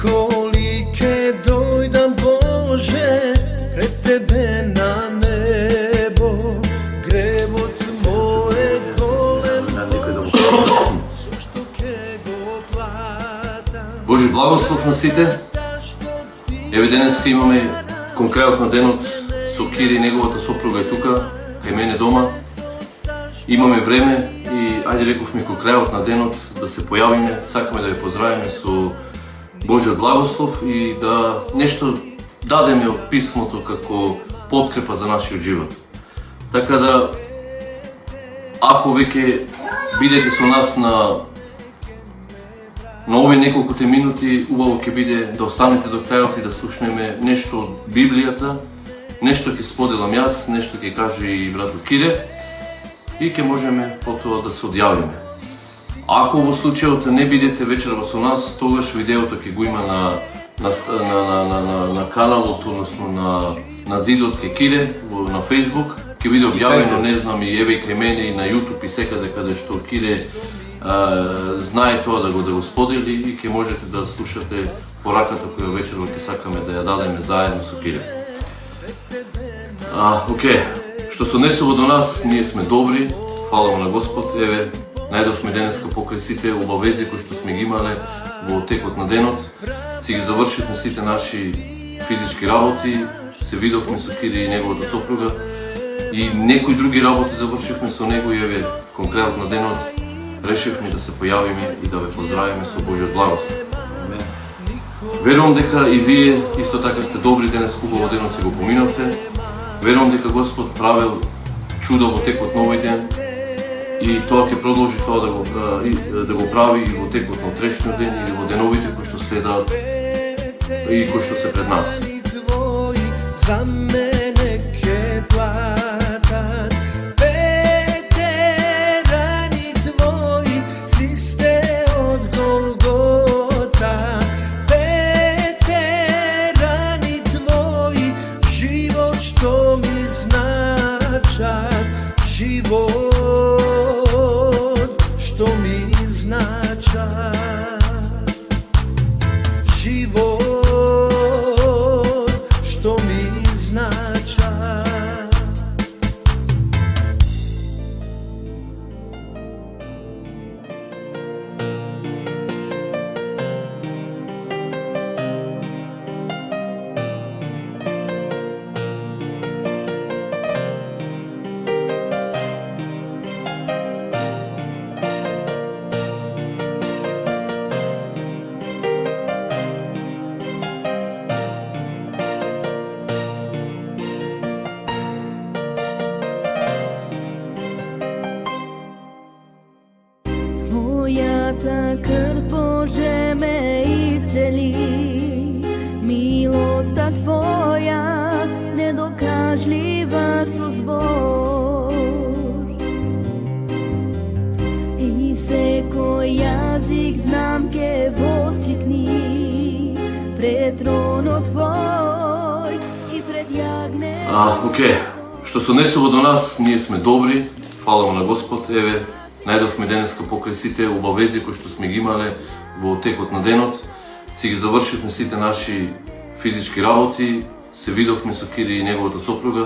Коли ке дојдам Боже пред Тебе на небо, гревот мој голем сушто ке го платам. Божи благослов на сите. Еве денеска имаме конкретно денот со Кири и неговата сопруга е тука, кај мене дома. Имаме време и ајде рековме кој крајот на денот да се појавиме, сакаме да ја поздравиме со Божиот благослов и да нешто дадеме од писмото како подкрепа за нашиот живот. Така да, ако веќе бидете со нас на овие неколкуте минути, убаво ќе биде да останете до крајот и да слушнеме нешто од Библијата, нешто ќе споделам јас, нешто ќе каже и братот Кире, и ќе можеме потоа да се одјавиме. Ако во случајот не бидете вечерва со нас, тогаш видеото ќе го има на каналот, односно на зидот кај Кире, на Facebook, ќе биде објавено, не знам, и еве кај мене и на YouTube и секаде каде што Кире знае тоа да го сподели и ќе можете да слушате пораката која вечерва ќе сакаме да ја дадеме заедно со Кире. Океј. Што се однесува до нас, ние сме добри, фала на Господ. Еве, најдовме денеска покрај сите обавези кои што сме ги имале во текот на денот. Си ги завршивме сите наши физички работи, се видовме со Кири и неговата сопруга и некои други работи завршивме со него и еве, конкретно на денот решивме да се појавиме и да ве поздравиме со Божиот благослов. Верувам дека и вие исто така сте добри денес, хубаво денот се го поминавте. Верувам дека Господ правил чудо во текот на овој ден и тоа ќе продолжи тоа да го прави и во текот на утрешниот ден или во деновите кои што следаат и кои што се пред нас. За мене ке платат ветерани твои, Христе од Голгота, ветерани твои, живот што ми значат, живот што ми значат, живот што ми значат. Твојата крв, Боже, ме исцели, милоста Твоја недокажлива со збор. И секој јазик знам ке воскликни пред тронот Твој и пред јагне. Океј, што се однесува до нас, ние сме добри, фала на Господ. Еве, најдовме денеска покрај сите обавези кои што сме ги имале во текот на денот. Си ги завршивме сите наши физички работи, се видовме со Кири и неговата сопруга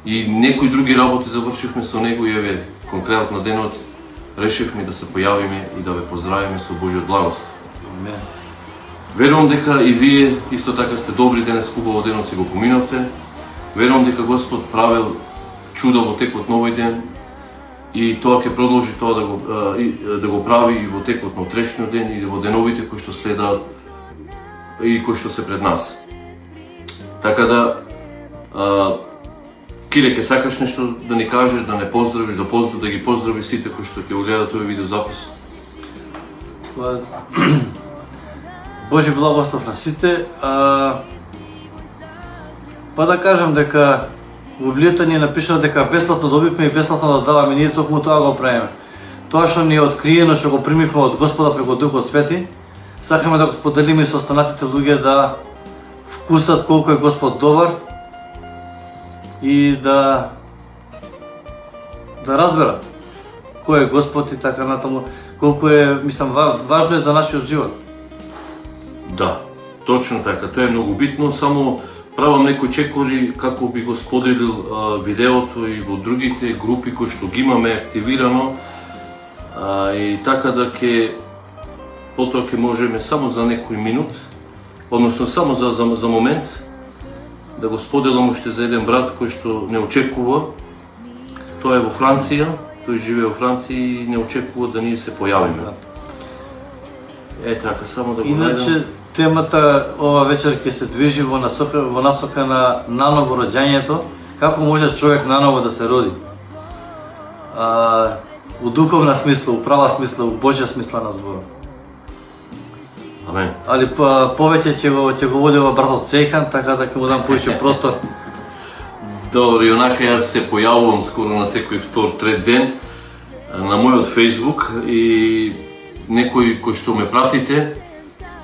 и некои други работи завршивме со него и еве, конкретно на денот решивме да се појавиме и да ве поздравиме со Божиот благослов. Верувам дека и вие исто така сте добри денес, хубаво денот си го поминавте. Верувам дека Господ правил чудо во текот на овој ден и тоа ќе продолжи тоа да го прави и во текот на утрешниот ден и во деновите кои што следаат и кои што се пред нас. Така да, Кире, ке сакаш нешто да ни кажеш, да не поздравиш, да ги поздравиш сите кои што ќе го гледаат овој видеозапис? Божи благослов на сите. Па да кажам дека во Библијата ни е напишано дека бесплатно добивме и бесплатно да даваме, ние токму тоа го правиме. Тоа што ни е откриено, што го примивме од Господа преку Духот Свети, сакаме да го споделиме со останатите луѓе да вкусат колку е Господ добар и да разберат кој е Господ и така натаму, колку е, мислам, важно е за нашиот живот. Да, Точно така, тоа е многу битно, само правам некои чекори како би го споделил видеото и во другите групи кои што ги имаме активирано, и така да потоа ќе можеме само за некој минут, односно само за момент, да го споделам уште за еден брат кој што не очекува. Тоа е во Франција, тој живее во Франција и не очекува да ние се појавиме. Така, само да го Иначе, темата ова вечер ќе се движи во насока на наново роѓањето, како може човек наново да се роди. У духовна смисла, у права смисла, у Божја смисла на зборот. Амен. Али повеќе ќе го води ова братот Цејхан, така да ќе му дам повеќе простор. Добро, и онака јас се појавувам скоро на секој втор, трет ден на мојот Facebook и некои кои што ме пратите,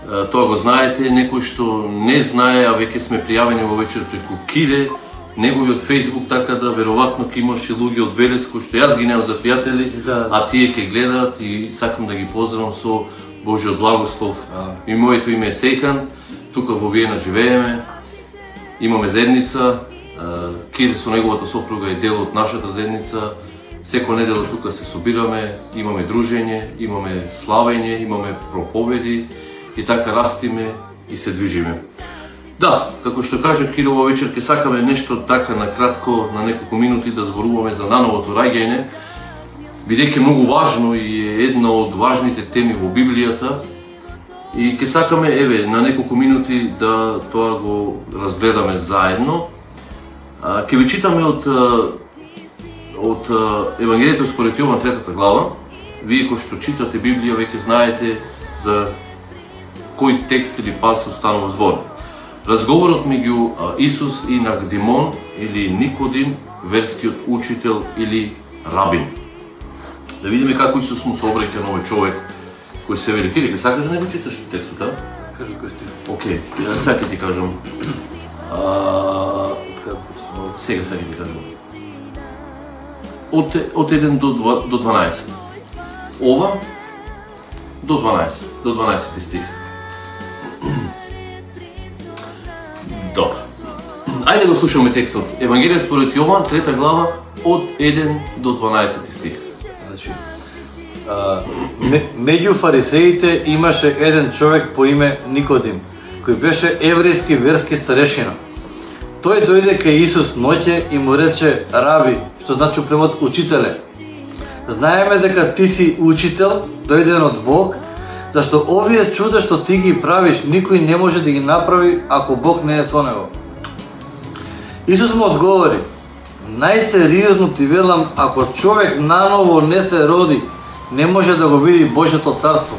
тоа го знаете, некои што не знае, а веќе сме пријавени во вечер преку Кире, неговиот Facebook, така да веројатно ќе имаше луѓе од Велес кои што јас ги немам за пријатели, а тие ќе гледаат и сакам да ги поздравам со Божјиот благослов. И моето име е Сејхан, тука во Виена живееме, имаме заедница, Кире со неговата сопруга е дел од нашата заедница. Секоја недела тука се собираме, имаме дружење, имаме славење, имаме проповеди и така растиме и се движиме. Да, како што кажа Кире, ова вечер ќе сакаме нешто така на кратко, на неколку минути да зборуваме за нановото раѓање, бидејќи е многу важно и е една од важните теми во Библијата. И ќе сакаме, на неколку минути да тоа го разгледаме заедно. Ќе ви читаме од Евангелието според Јован 3 глава. Вие кои што читате Библија веќе знаете за кој текст или пасус станува збор. Разговорот меѓу Исус и Нагдимон или Никодим, верскиот учител или рабин. Да видиме како Исус му се обраќа на овој човек кој се вели. Кире, ќе сакаш да не го читаш текстот, да? Кажи кој стих. Океј, сега ќе ти кажам. Сега ќе ти кажам. Од 1 до 12. Ова до 12 стих. Добро. Ајде да го слушаме текстот. Евангелие според Јован, 3 глава, од 1 до 12 стих. Значи, меѓу фарисеите имаше еден човек по име Никодим, кој беше еврејски верски старешина. Тој дојде кај Исус ноќе и му рече: Раби, што значи превод учителе. Знаеме дека ти си учител, дојден од Бог, зашто овие чуда што ти ги правиш, никој не може да ги направи ако Бог не е со него. Исус му одговори: најсериозно ти велам, ако човек наново не се роди, не може да го види Божјото царство.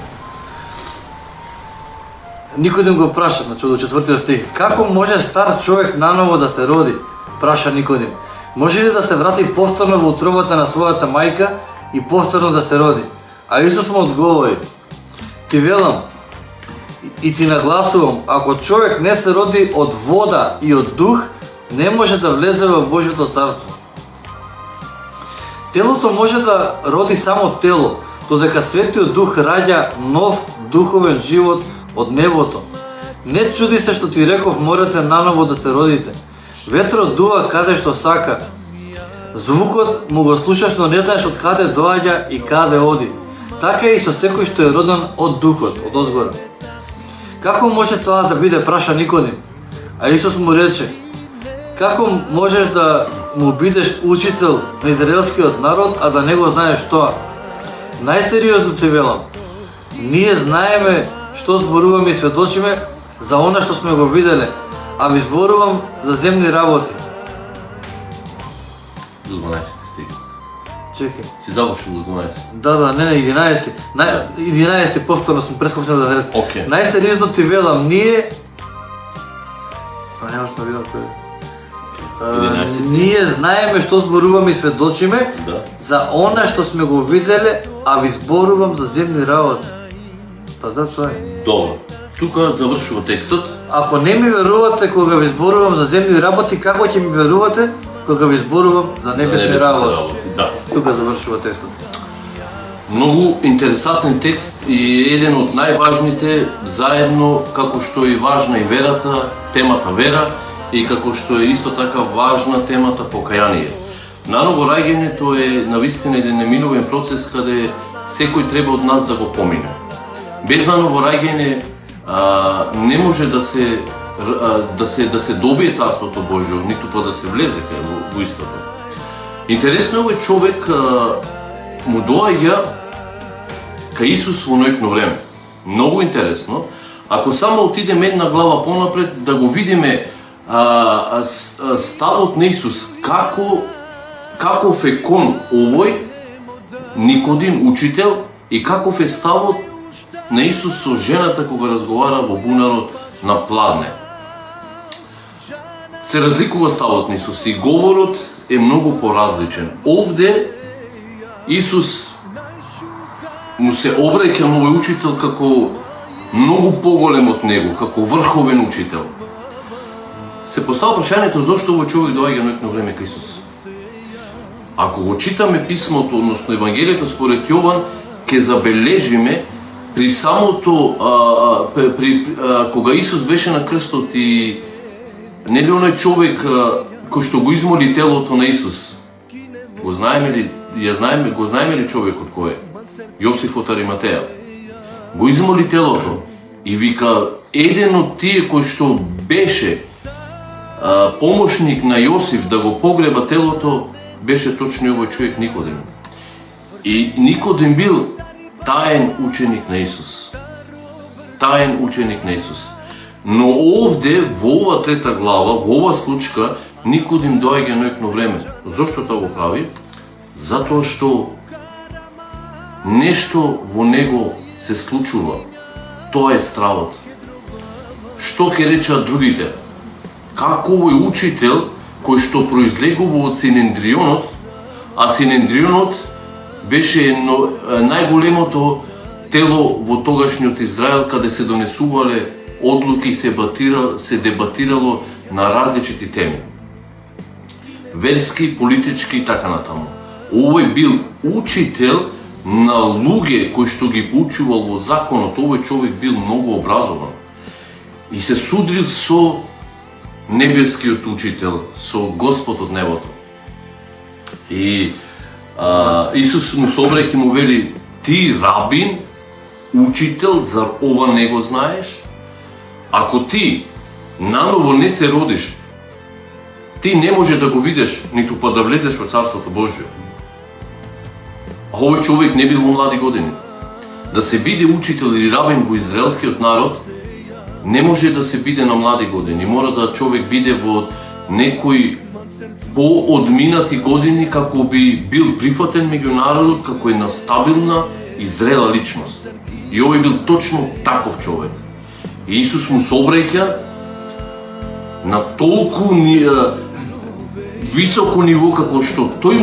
Никодим го праша, значи од 4 стих: како може стар човек наново да се роди? Праша Никодим. Може ли да се врати повторно во утробата на својата мајка и повторно да се роди? А Исус му одговори: ти велам и ти нагласувам, ако човек не се роди од вода и од дух, не може да влезе во Божјото царство. Телото може да роди само тело, додека Светиот Дух раѓа нов духовен живот од небото. Не чуди се што ти реков, морате наново да се родите. Ветрот дува каде што сака. Звукот му го слушаш, но не знаеш од каде доаѓа и каде оди. Така и со секој што е роден од Духот, од озгора. Како може тоа да биде, праша Никодим? А Исус му рече: како можеш да му бидеш учител на израелскиот народ, а да не го знаеш тоа? Најсериозно ти велам, ние знаеме што зборуваме и сведочиме за она што сме го виделе, а ви зборувам за земни работи. До 12 стих. Чекај. Си завршил до 12. Да, не, 11. 11 повторно сум прескокнал да зарез. Океј. Најсериозно ти велам, ние... Немаш да видам кој. 11. Ние знаеме што зборуваме и сведочиме за она што сме го виделе, а ви зборувам за земни работи. Па да, тоа е. Добро. Тука завршува текстот. Ако не ми верувате кога ви зборувам за земни работи, како ќе ми верувате кога ви зборувам за небесни работи? Да. Тука завршува текстот. Многу интересантен текст и еден од најважните, заедно како што е важна и верата, темата вера, и како што е исто така важна темата покаяние. Наново раѓањето е навистина еден неминовен процес каде секој треба од нас да го помине. Без наново раѓање не може да се добие Царството Божјо, ниту па да се влезе во истото. Интересно е овој човек му доаѓа кај Исус во ноќно време. Многу интересно. Ако само отидеме една глава понапред, да го видиме ставот на Исус, каков е кон овој Никодим учител и каков е ставот на Исус со жената кога разговара во бунарот на Пладне. Се разликува ставот на Исус и говорот е многу поразличен. Овде Исус му се обраќа на овој учител како многу поголем од него, како врховен учител. Се поставува прашањето зошто овој човек доаѓа ноќно време кај Исус. Ако го читаме писмото, односно Евангелието според Јован, ќе забележиме при самото кога Исус беше на крстот и нели оној човек кој што го измоли телото на Исус. Го знаеме ли човекот кој е? Јосиф од Ариматеја. Го измоли телото и вика еден од тие кој што беше помошник на Јосиф да го погреба телото беше точно овој човек Никодим. И Никодим бил таен ученик на Исус. Таен ученик на Исус. Но овде, во ова трета глава, во ова случка, Никодим доаѓа ноќно време. Зошто тоа го прави? Затоа што нешто во него се случува. Тоа е стравот. Што ќе речат другите? Како овој учител кој што произлегува од Синедрионот, а Синедрионот беше најголемото тело во тогашниот Израел, каде се донесувале одлуки и се дебатирало на различити теми. Верски, политички и така натаму. Овој бил учител на луѓе кои што ги поучувал во законот. Овој човек бил многу образован и се судрил со небескиот учител, со Господ од небото. И Исус му се обраќа и му вели: ти рабин, учител, зар ова не го знаеш? Ако ти наново не се родиш, ти не можеш да го видиш, ниту па да влезеш во Царството Божјо. А овој човек не бил во млади години. Да се биде учител или рабин во израелскиот народ, не може да се биде на млади години. Мора да човек биде во некои поодминати години како би бил прифатен меѓу народот, како една стабилна и зрела личност. И овој бил точно таков човек. И Исус му се обраќа на толку високо ниво како што тој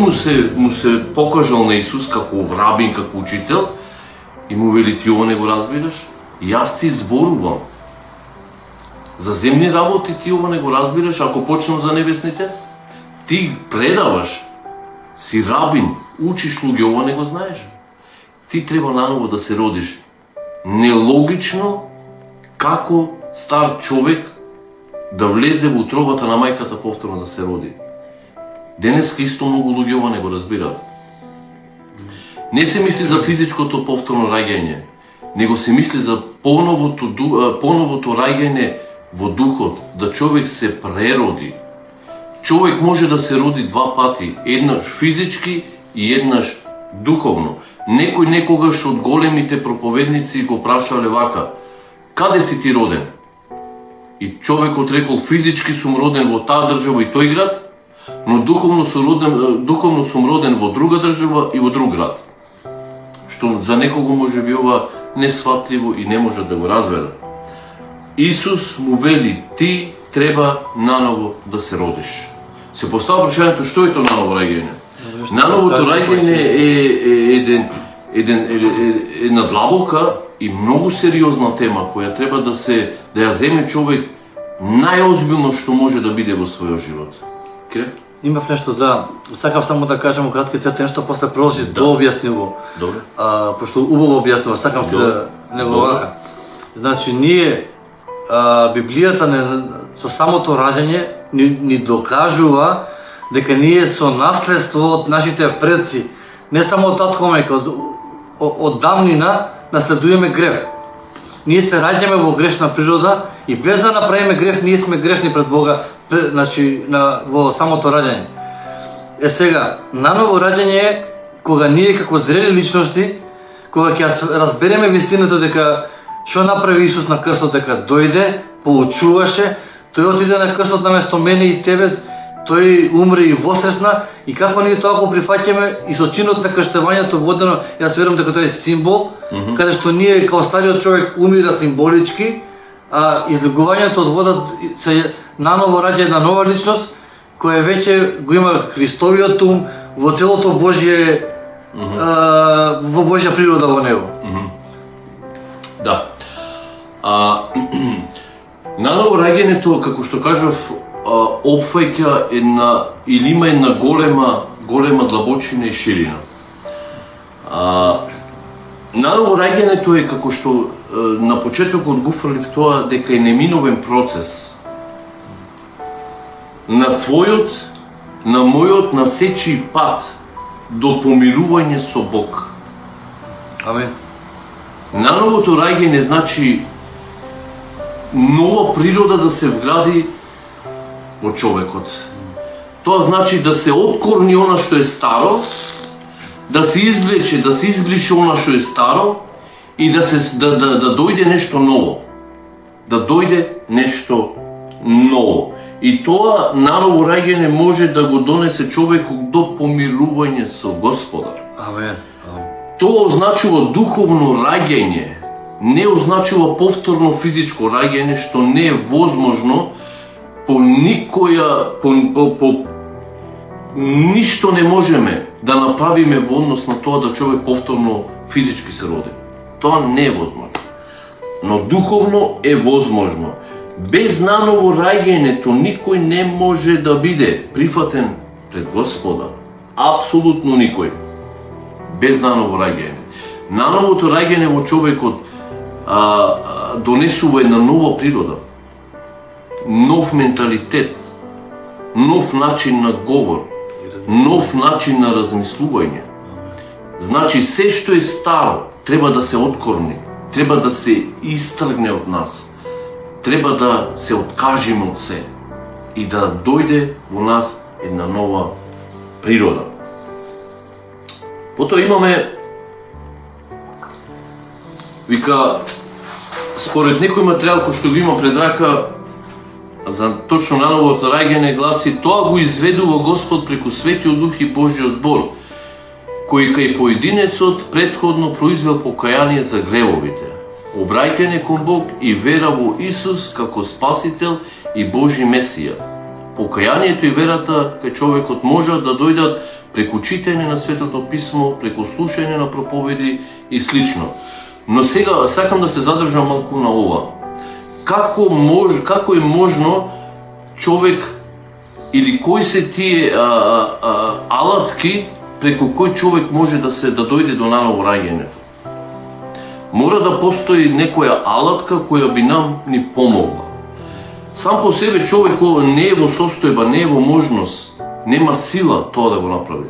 му се покажал на Исус како рабин, како учител, и му вели: ти ова не го разбираш? Јас ти зборувам за земни работи, ти ова не го разбираш, ако почнам за небесните? Ти предаваш, си рабин, учиш луѓе, ова не го знаеш? Ти треба наново да се родиш. Нелогично како стар човек да влезе во утробата на мајката повторно да се роди. Денеска исто многу луѓе ова не го разбираат. Не се мисли за физичкото повторно раѓање, него се мисли за поновото раѓање во духот, да човек се прероди. Човек може да се роди два пати, еднаш физички и еднаш духовно. Некој некогаш од големите проповедници го прашале вака: каде си ти роден? И човекот рекол: физички сум роден во таа држава и тој град, но духовно сум роден во друга држава и во друг град. Што за некого може би ова несватливо и не може да го разбере. Исус му вели: ти треба наново да се родиш. Се поставува прашањето: што е тоа наново раѓање? Нановото раѓање е една длабока и многу сериозна тема која треба да ја земе човек најозбилно што може да биде во својот живот. Имав нешто да, сакав само да кажам кратки црта нешто, после продолжи да објасни го. Добре. Пошто убаво објаснува, сакам ти да не го вака. Значи ние Библијата со самото раѓање ни докажува дека ние со наследство од нашите предци, не само од татко мајка, од давнина наследуваме грев. Ние се раѓаме во грешна природа и без да направиме грев, ние сме грешни пред Бога, значи во самото раѓање. Сега, наново раѓање е кога ние како зрели личности, кога ќе разбереме вистината дека што направи Исус на крстот, дека дојде, поучуваше, тој отиде на крстот наместо мене и тебе, тој умре и воскресна, и како ние тоа го прифаќаме и со чинот на крштевањето водено, јас верувам дека тоа е символ, каде што ние као стариот човек умира символички, а излегувањето од вода се наново раѓа една нова личност, која веќе го има Христовиот ум во целото Божје, во Божја природа во него. Да. Наново раѓањето, како што кажав, опфаќа една или има една голема длабочина и ширина. Наново раѓањето е како што на почетокот го фрлив тоа дека е неминовен процес на твојот, на мојот, на сечи пат до помирување со Бог. Амин. Нановото раѓање значи нова природа да се вгради во човекот. Тоа значи да се откорни она што е старо, да се извлече, да се избрише она што е старо и да дојде нешто ново. Да дојде нешто ново. И тоа наново раѓање може да го донесе човекот до помирување со Господар. Амен. Тоа означува духовно раѓање, не означува повторно физичко раѓање, што не е возможно по ништо не можеме да направиме во однос на тоа да човек повторно физички се роди. Тоа не е возможно. Но духовно е возможно. Без наново раѓањето никој не може да биде прифатен пред Господа. Апсолутно никој. Без наново раѓање. Нановото раѓање во човекот донесува една нова природа, нов менталитет, нов начин на говор, нов начин на размислување. Значи, се што е старо треба да се откорни, треба да се истргне од нас, треба да се откажиме од се и да дојде во нас една нова природа. Потоа имаме, вика, според некој материјал кој што го има пред рака, за точно нановото раѓање гласи: тоа го изведува Господ преку Светиот Дух и Божјиот збор, кој кај поединецот претходно произвел покаяние за гревовите, обраќање кон Бог и вера во Исус како Спасител и Божји Месија. Покајанието и верата кај човекот можат да дојдат преку читање на Светото Писмо, преку слушање на проповеди и слично. Но сега сакам да се задржам малку на ова. Како е можно човек или кои се тие алатки преку кој човек може да дојде до наново раѓањето? Мора да постои некоја алатка која би ни помогла. Сам по себе човек не е во состојба, не е во можност, нема сила тоа да го направи.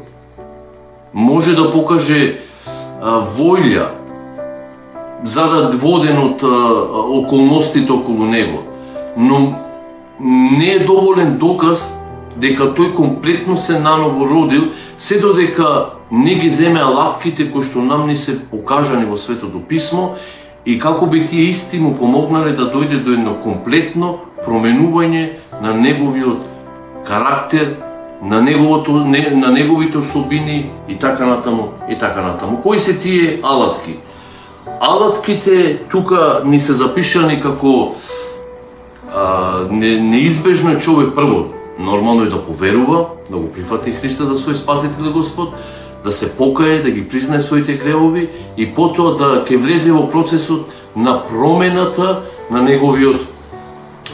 Може да покаже воља, зарад воден од околностите околу него, но не е доволен доказ дека тој комплетно се наново родил, се додека не ги земе алатките кои што ни се покажани во Светото Писмо и како би тие исти му помогнале да дојде до едно комплетно променување на неговиот карактер, на неговите особини и така натаму и така натаму. Кои се тие алатки? Алатките тука ни се запишани како неизбежно човек прво нормално е да поверува, да го прифати Христа за свој Спасител и Господ, да се покае, да ги признае своите гревови и потоа да ќе влезе во процесот на промената на неговиот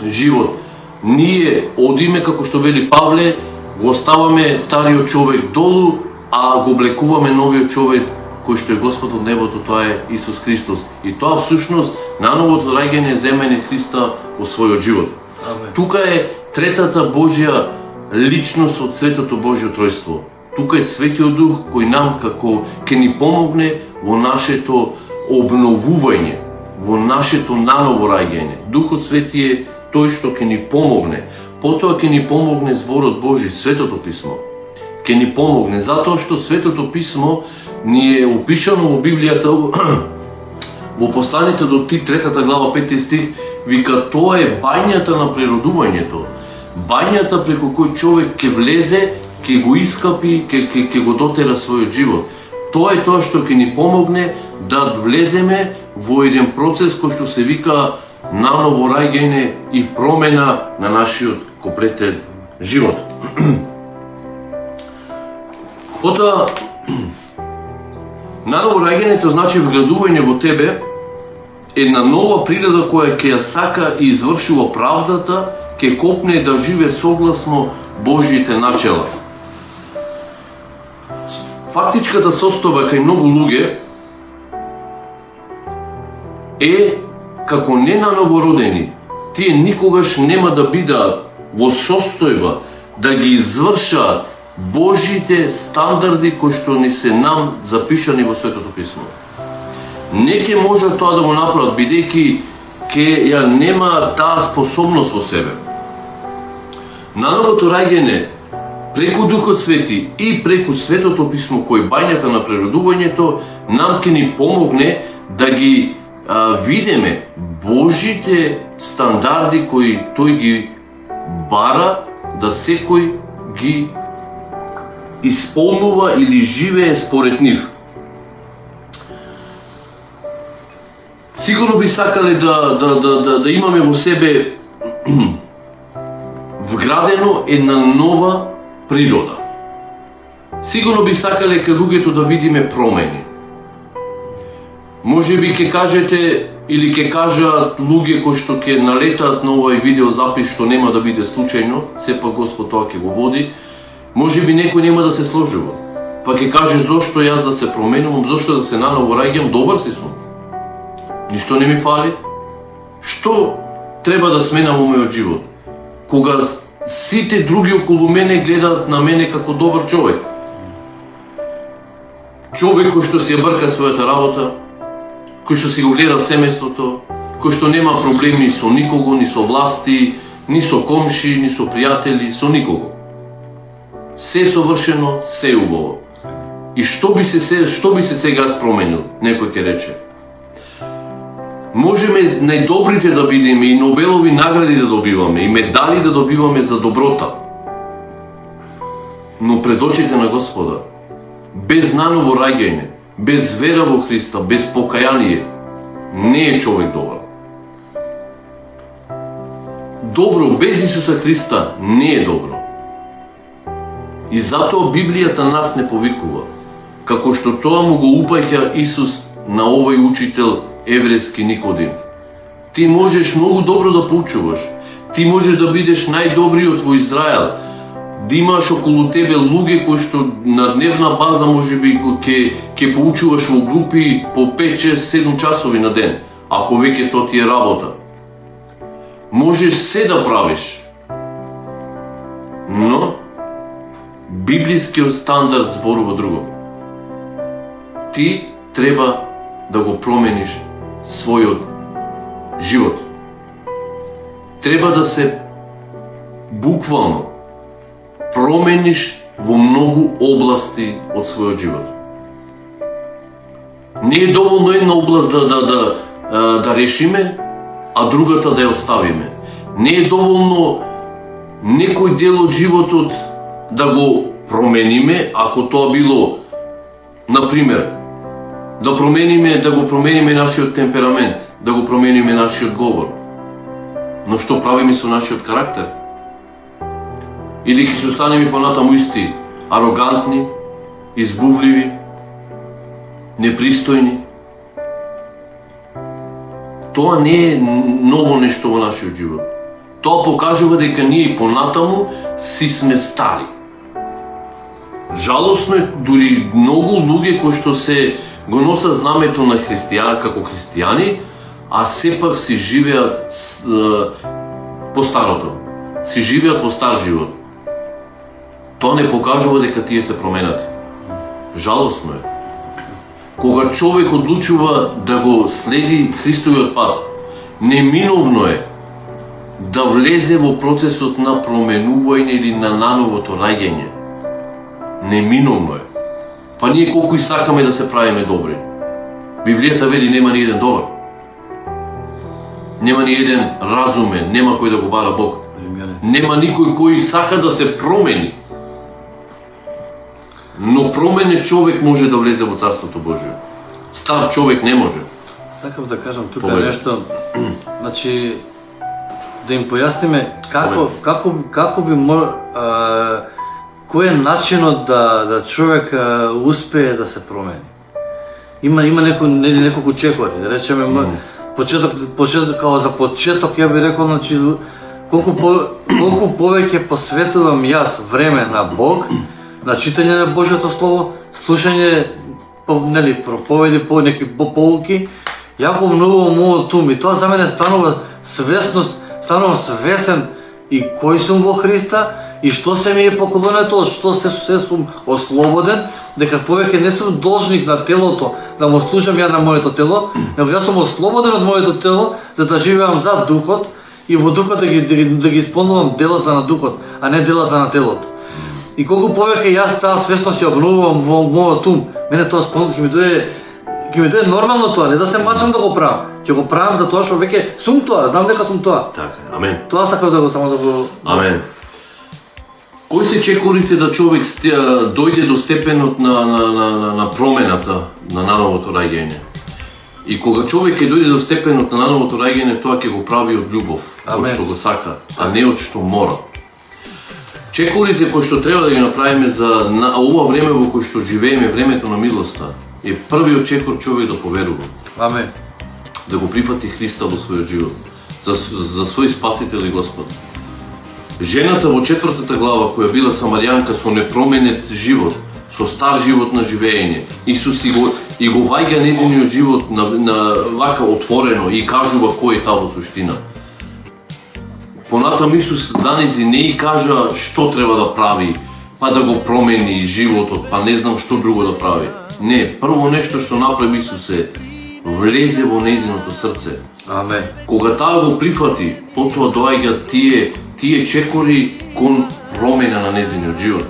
живот. Ние одиме, како што вели Павле, го оставаме стариот човек долу, а го облекуваме новиот човек кој што е Господ од небото, тоа е Исус Христос. И тоа всушност нановото раѓање земење Христа во својот живот. Амен. Тука е третата Божја личност од Светото Божјо Тројство. Тука е Светиот Дух кој нам како ќе ни помогне во нашето обновување, во нашето наново раѓање. Духот Свети е тој што ќе ни помогне. Потоа ќе ни помогне зборот Божи, Светото Писмо. Ќе ни помогне затоа што Светото Писмо ни е опишано во Библијата во посланието до Тит, 3 глава, 5 стих, вика тоа е бајњата на природувањето. Бајњата преку кој човек ќе влезе, ќе го искапи, ќе го дотера својот живот. Тоа е тоа што ќе ни помогне да влеземе во еден процес кој што се вика наново раѓање и промена на нашиот комплетен живот. Потоа, наново раѓањето значи вградување во тебе една нова природа која ќе ја сака и извршува правдата, ќе копне да живе согласно Божјите начела. Фактичката состојба кај многу луѓе е како не нановородени. Тие никогаш нема да бидат во состојба да ги извршат Божите стандарди кои што ни се нам запишани во Светото Писмо. Не ќе можат тоа да го направат, бидејќи ќе ја нема таа способност во себе. Нановото раѓање преку Духот Свети и преку Светото Писмо кој бајњата на природувањето нам ќе ни помогне да ги видиме Божите стандарди кои тој ги бара да секој ги исполнува или живее според нив. Сигурно би сакале да имаме во себе вградено една нова природа. Сигурно би сакале кај луѓето да видиме промени. Може би ќе кажете или ќе кажат луѓе кои што ќе налетат на овој видеозапис што нема да биде случајно, сепак Господ тоа ќе го води. Може би некој нема да се сложува. Па ќе каже зошто јас да се променувам, зошто да се наново раѓам, добар си сум. Ништо не ми фали. Што треба да сменам во мојот живот? Кога сите други околу мене гледаат на мене како добар човек. Човек кој што си ја брка својата работа, кој што си го гледа семејството, кој што нема проблеми со никого, ни со власти, ни со комши, ни со пријатели, со никого. Се совршено, се убаво. И што би се сега променил, некој ќе рече. Можеме најдобрите да бидеме и Нобелови награди да добиваме, и медали да добиваме за доброта. Но пред очите на Господа, без наново раѓање, без вера во Христа, без покаяние, не е човек добар. Добро без Исуса Христа не е добро. И затоа Библијата нас не повикува, како што тоа му го упаќа Исус на овој учител еврејски Никодим. Ти можеш многу добро да поучуваш, ти можеш да бидеш најдобриот во Израел, да имаш околу тебе луѓе кои што на дневна база можеби ќе поучуваш во групи по 5, 6, 7 часови на ден, ако веќе тоа ти е работа. Можеш се да правиш, но библискиот стандард зборува друго. Ти треба да го промениш својот живот. Треба да се буквално промениш во многу области од својот живот. Не е доволно една област да решиме, а другата да ја оставиме. Не е доволно некој дел од животот да го промениме, ако тоа било, например, да го промениме нашиот темперамент, да го промениме нашиот говор. Но што правиме со нашиот карактер? Или ќе се останеме понатаму исти, арогантни, избувливи, непристојни? Тоа не е ново нешто во нашиот живот. Тоа покажува дека ние понатаму си сме стари. Жалосно е дури многу луѓе кои што се го носат знамето на како христијани, а сепак си живеат по старото. Си живеат во стар живот. Тоа не покажува дека тие се променати. Жалосно е. Кога човек одлучува да го следи Христовиот пат, неминовно е да влезе во процесот на променување или на нановото раѓање. Неминовно е. Па ние колку и сакаме да се правиме добри. Библијата вели нема ни еден добар. Нема ни еден разумен, нема кој да го бара Бог. Нема никој кој сака да се промени. Но променет човек може да влезе во Царството Божие. Стар човек не може. Сакам да кажам тука Повеќе. нешто, значи да им појасниме како би кој е начинот да човек успее да се промени. Има неколку чекори, да речеме почеток као за почеток ја би рекол, значи колку повеќе посветувам јас време на Бог, на читање на Божјото слово, слушање проповеди по неки поуки, јако обновувам мојот ум и тоа за мене станува свесност, станувам свесен и кој сум во Христа и што се ми е поклонето, што се сум ослободен, дека повеќе не сум должник на телото, да му служам ја на моето тело, него јас сум ослободен од моето тело за да живеам за духот и во духот да ги исполнувам делата на духот, а не делата на телото. И колку повеќе јас таа свесност ја обновувам во мојот ум, мене тоа спонот ќе ми дојде нормално тоа, не да се мачам да го правам. Ќе го правам за тоа што веќе сум тоа, знам дека сум тоа. Така, амен. Тоа сакав да го само да го... Амен. Кои се чекорите да човек дојде до степенот на промената, на нановото раѓање? И кога човек ќе дојде до степенот на нановото раѓање, тоа ќе го прави од љубов, од што го сака, а не од што мора. Чекорите кои што треба да ги направиме за ова време во кој што живееме, времето на милоста, е првиот чекор човек да поверува. Амен. Да го прифати Христа во својот живот, за свој спасител и Господ. Жената во 4 глава, која била самарјанка со непроменет живот, со стар живот на живење, Исус и го ваѓа нејзиниот живот на вака отворено и кажува кој е таа во суштина. Понатам Исус за нејзи не и кажа што треба да прави, па да го промени животот, па не знам што друго да прави. Не, прво нешто што направи Исус е влезе во нејзиното срце. Амен. Кога таа го прифати, потоа доаѓаат тие чекори кон промена на нејзиниот живот.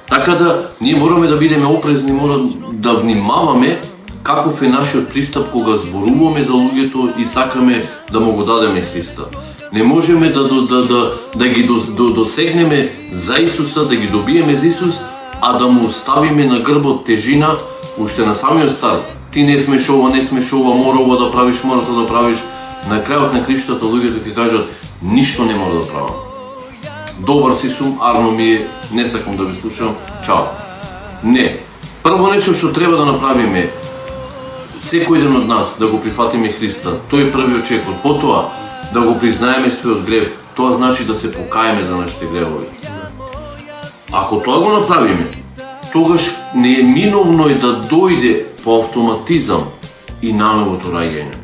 Така да ние мораме да бидеме опрезни, мора да внимаваме каков е нашиот пристап кога зборуваме за луѓето и сакаме да му го дадеме Христа. Не можеме да ги досегнеме за Исуса, да ги добиеме за Исус, а да му ставиме на грбот тежина уште на самиот старт. Ти не смеш ова, не смеш ова, мора ова да правиш, мора да правиш. На крајот на криштата луѓето ќе кажат ништо не мора да правам. Добар си сум, арно ми е, не сакам да ви слушам, чао. Не. Прво нешто што треба да направиме секој ден од нас да го прифатиме Христа. Тој е првиот чекор. Потоа да го признаеме својот грев. Тоа значи да се покаеме за нашите гревови. Ако тоа го направиме, тогаш нееминовно е да дојде по автоматизам и нановото раѓање.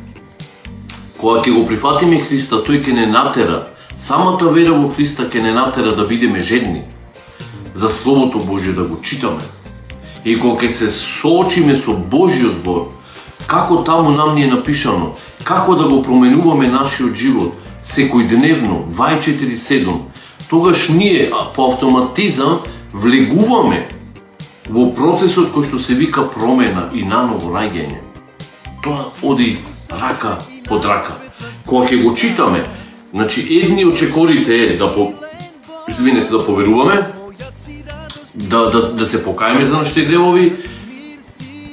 Кога ќе го прифатиме Христа, тој ќе не натера, самата вера во Христа ќе не натера да бидеме жедни за Словото Божие, да го читаме. И кога ќе се соочиме со Божиот збор, како таму нам ни е напишано, како да го променуваме нашиот живот секојдневно, 24/7, тогаш ние по автоматизам влегуваме во процесот кој што се вика промена и наново раѓање. Тоа оди рака под рака. Кога ќе го читаме, значи едни од чекорите е да поверуваме, да се покаеме за нашите гревови,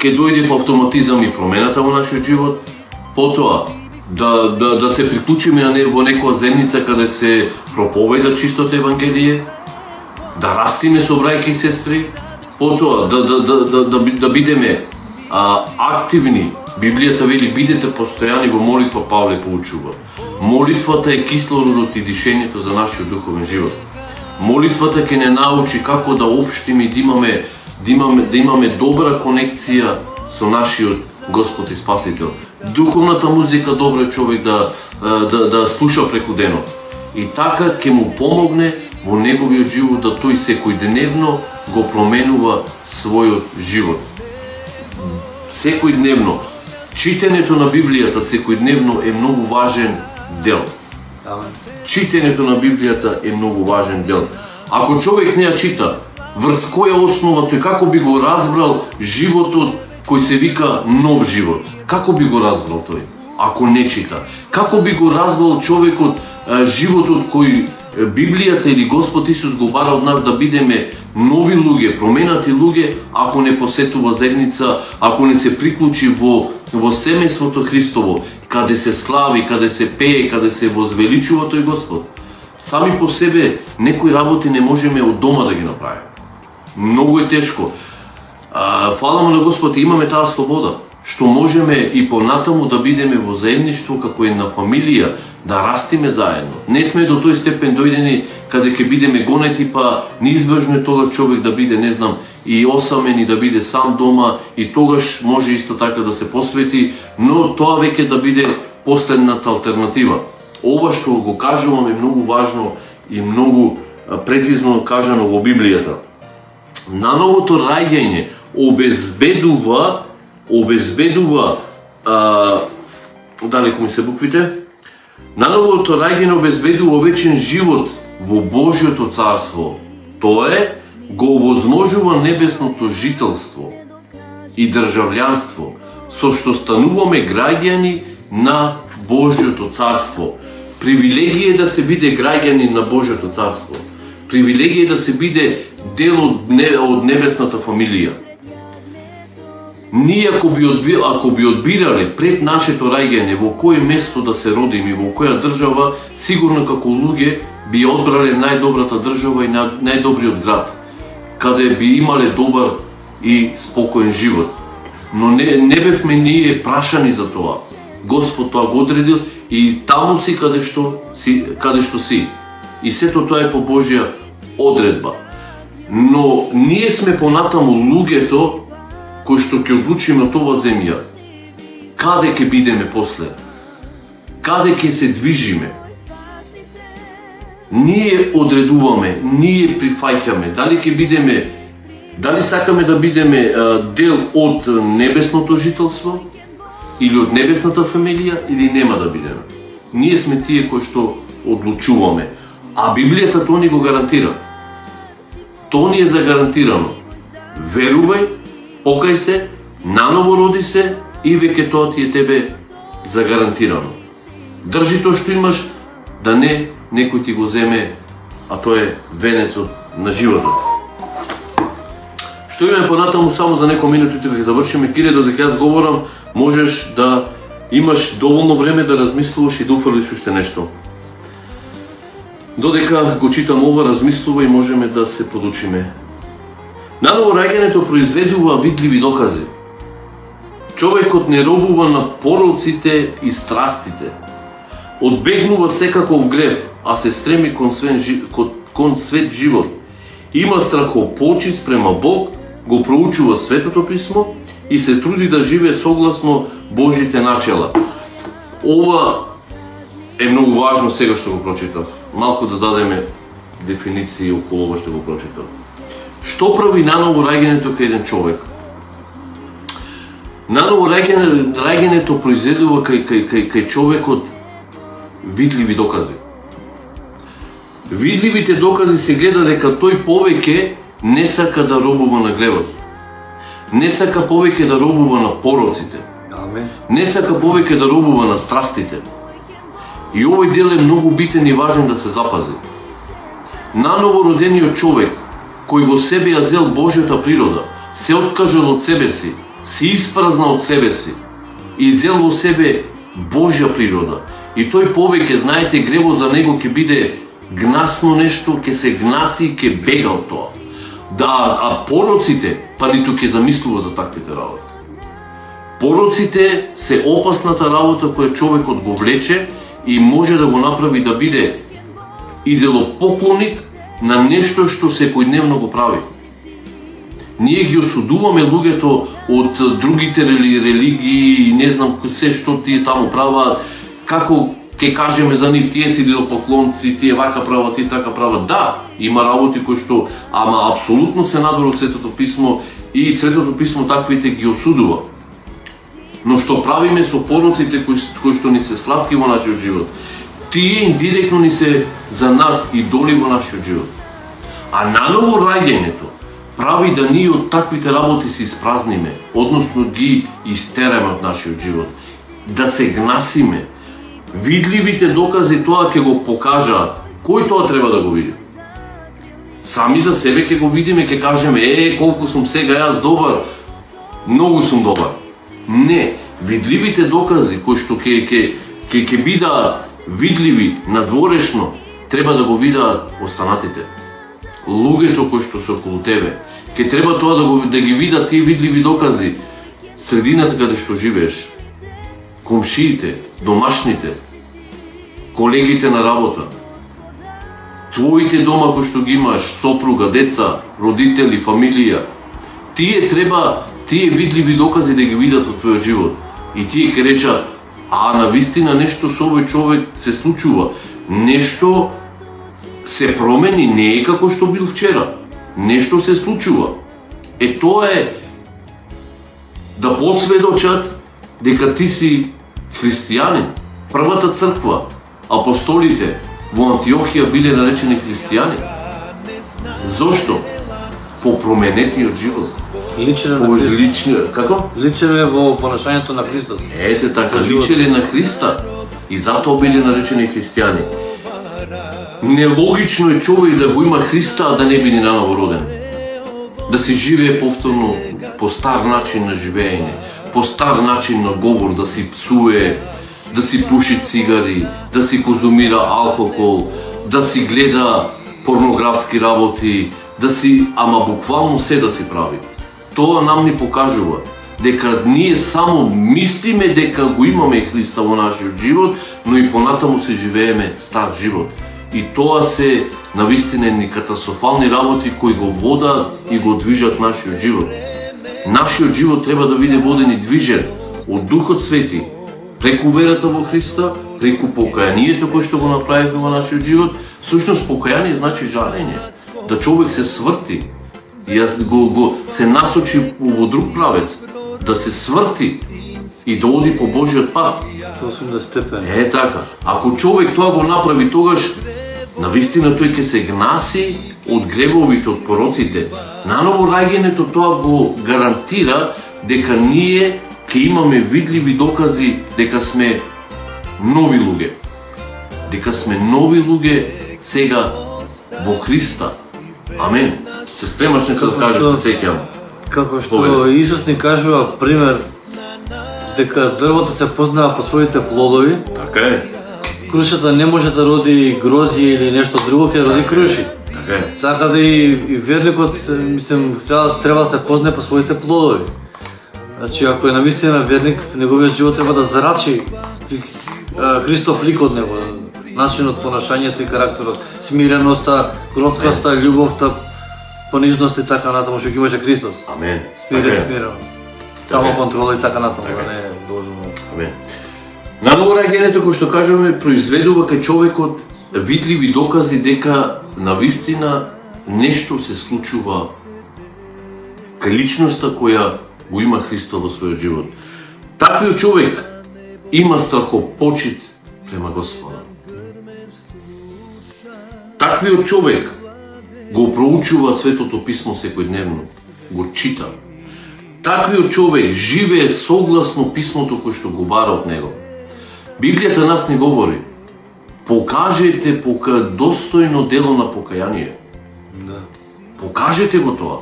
ќе дојде по автоматизам и промената во нашиот живот, потоа да се приклучиме во некоја заедница каде се проповеда чистото Евангелие, да растиме со браќа и сестри, потоа да бидеме активни. Библијата вели бидете постојани во молитва, Павле поучува. Молитвата е кислородот и дишењето за нашиот духовен живот. Молитвата ќе не научи како да општиме и да имаме да имаме добра конекција со нашиот Господ и Спасител. Духовната музика добро е човек да слуша преку денот. И така ќе му помогне во неговиот живот да тој секојдневно го променува својот живот. Секојдневно. Читањето на Библијата секојдневно е многу важен дел. Читањето на Библијата е многу важен дел. Ако човек не ја чита, врз која основа тој како би го разбрал животот кој се вика нов живот? Како би го разбрал тој? Ако не чита. Како би го разбрал човекот животот кој Библијата или Господ Исус го бара од нас да бидеме нови луѓе, променати луѓе, ако не посетува заедница, ако не се приклучи во семејството Христово, каде се слави, каде се пее, каде се возвеличува тој Господ. Сами по себе некои работи не можеме од дома да ги направиме. Многу е тешко. Фала му на Господ, имаме таа слобода, што можеме и понатаму да бидеме во заедништво како една фамилија, да растиме заедно. Не сме до тој степен дојдени каде ќе бидеме гонети, па неизбежно е тогаш човек да биде, не знам, и осамен и да биде сам дома, и тогаш може исто така да се посвети, но тоа веќе да биде последната алтернатива. Ова што го кажувам е многу важно и многу прецизно кажано во Библијата. Нановото раѓање обезбедува далеку ми се буквите. Нановото раѓање обезбедува вечен живот во Божјото царство. Тоа е, го овозможува небесното жителство и државјанство, со што стануваме граѓани на Божјото царство. Привилегија е да се биде граѓани на Божјото царство. Привилегија е да се биде дел од небесната фамилија. Ние ако би одбирале пред нашето раѓање во кој место да се родиме, во која држава, сигурно како луѓе би одбрале најдобрата држава и најдобриот град, каде би имале добар и спокоен живот. Но не бевме ние прашани за тоа. Господ тоа го одредил и таму си каде што си. И сето тоа е по Божја одредба. Но ние сме понатаму луѓето кои што ќе одлучиме од ова земја. Каде ќе бидеме после? Каде ќе се движиме? Ние одредуваме, ние прифаќаме, дали сакаме да бидеме дел од небесното жителство, или од небесната фамилија, или нема да бидеме. Ние сме тие кои што одлучуваме. А Библијата тоа ни го гарантира. Тоа ни е загарантирано. Верувај, покај се, наново роди се и веќе тоа ти е тебе загарантирано. Држи тоа што имаш, да не некој ти го земе, а тоа е венецот на животот. Што имаме понатаму само за некој минути ќе завршиме. Кире, додека јас говорам, можеш да имаш доволно време да размислуваш и да уфрлиш уште нешто. Додека го читам ова, размислува и можеме да се подучиме. Наново раѓањето произведува видливи докази. Човекот не робува на пороците и страстите. Одбегнува секаков грев, а се стреми кон свет живот. Има страхопочит спрема Бог, го проучува Светото писмо и се труди да живее согласно Божите начела. Ова е многу важно сега што го прочитав. Малку да дадеме дефиниции околу ова што го прочитав. Што прави наново раѓањето кај еден човек? Наново раѓањето произведува кај човекот видливи докази. Видливите докази се гледа дека тој повеќе не сака да робува на гревот. Не сака повеќе да робува на пороците. Не сака повеќе да робува на страстите. И овој дел е многу битен и важен да се запази. Наново родениот човек, кој во себе ја зел Божјата природа, се откажал од себе си, се испразна од себе си и зел во себе Божја природа. И тој повеќе, знаете, гревот за него ќе биде гнасно нешто, ќе се гнаси и ќе бега од тоа. А пороците, па ниту ќе замислува за таквите работи. Пороците се опасната работа која човекот го влече и може да го направи да биде идолопоклоник на нешто што секојдневно го прави. Ние ги осудуваме луѓето од другите религии и не знам се што тие таму прават, како ќе кажеме за нив, тие си идолопоклонци, тие вака прават, тие така прават. Да, има работи кои што, ама апсолутно се надвор од Светото писмо и Светото писмо таквите ги осудува. Но што правиме со пороците кои што ни се сладки во нашиот живот? Тие индиректно ни се за нас идоли во нашиот живот. А наново раѓањето прави да ние од таквите работи се испразниме, односно ги истераме од нашиот живот. Да се гнасиме. Видливите докази тоа ќе го покажаат. Кој тоа треба да го види? Сами за себе ќе го видиме, ќе кажеме, колку сум сега јас добар, многу сум добар. Не, видливите докази кои што ќе бидаат видливи надворешно, треба да го видаат останатите. Луѓето кои што се околу тебе, ќе треба тоа да ги видат тие видливи докази. Средината каде што живееш, комшиите, домашните, колегите на работа, твоите дома кои што ги имаш, сопруга, деца, родители, фамилија, тие видливи докази да ги видат од твојот живот. И тие ќе речат, навистина нешто со овој човек се случува, нешто се промени, не е како што бил вчера, нешто се случува. Тоа е да посведочат дека ти си христијанин. Првата црква, апостолите во Антиохија биле наречени христијани. Зошто? По променетиот живот. Како? Личеле во понашањето на Христос. Ете така, личеле на Христа и затоа биле наречени христијани. Нелогично е човек да го има Христа, а да не биде наново роден. Да си живее повторно по стар начин на живеење, по стар начин на говор, да си псуе, да си пуши цигари, да си конзумира алкохол, да си гледа порнографски работи, ама буквално се да си прави. Тоа нам ни покажува дека ние само мислиме дека го имаме Христа во нашиот живот, но и понатаму се живееме стар живот. И тоа се навистина ни катастрофални работи кои го водат и го движат нашиот живот. Нашиот живот треба да биде воден и движен од Духот Свети, преку верата во Христа, преку покајанието кое што го направивме во нашиот живот. Всушност покајание значи жарење, да човек се сврти и се насочи во друг правец, да се сврти и да оди по Божиот пат. Да степен. Така. Ако човек тоа го направи, тогаш навистина тој ќе се гнаси од гребовите, од пороците. Наново раѓањето тоа го гарантира дека ние ќе имаме видливи докази дека сме нови луѓе. Дека сме нови луѓе сега во Христа. Амен. Се спремаш нека да кажеш, да сеќам. Како што Исус ни кажува пример дека дрвото се познава по своите плодови. Така е. Крушата не може да роди грозје или нешто друго, ќе роди круши. Така е. Така да и верникот, мислам, треба да се познае по своите плодови. Значи, ако е навистина верник, неговиот живот треба да зарачи Христов лик од него, начинот, понашањето и карактерот, смиреноста, кроткоста, љубовта, понижност и така натаму што ги имаше Христос. Амен. Смиреност. Само контрола и така натаму, да не е должно. Амен. Наново раѓањето кој што кажуваме произведува кај човекот видливи докази дека навистина нешто се случува кај личноста која го има Христос во својот живот. Таквиот човек има страхопочит према Господа. Таквиот човек го проучува Светото писмо секојдневно, го чита. Таквиот човек живее согласно писмото кој што го бара од него. Библијата нас не говори: покажете достојно дело на покаяние. Да. Покажете го тоа.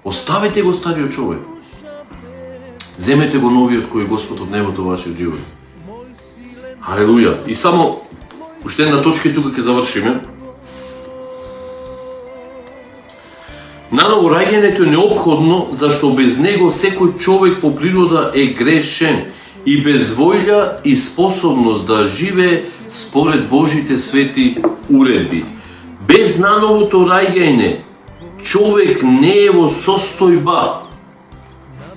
Оставете го стариот човек. Земете го новиот кој Господ од небото вашиот живот. Халелуја. И само уште една точка и тука ќе завршиме. Наново раѓањето е неопходно, зашто без него секој човек по природа е грешен и без воља и способност да живее според Божите свети уредби. Без нановото раѓање човек не е во состојба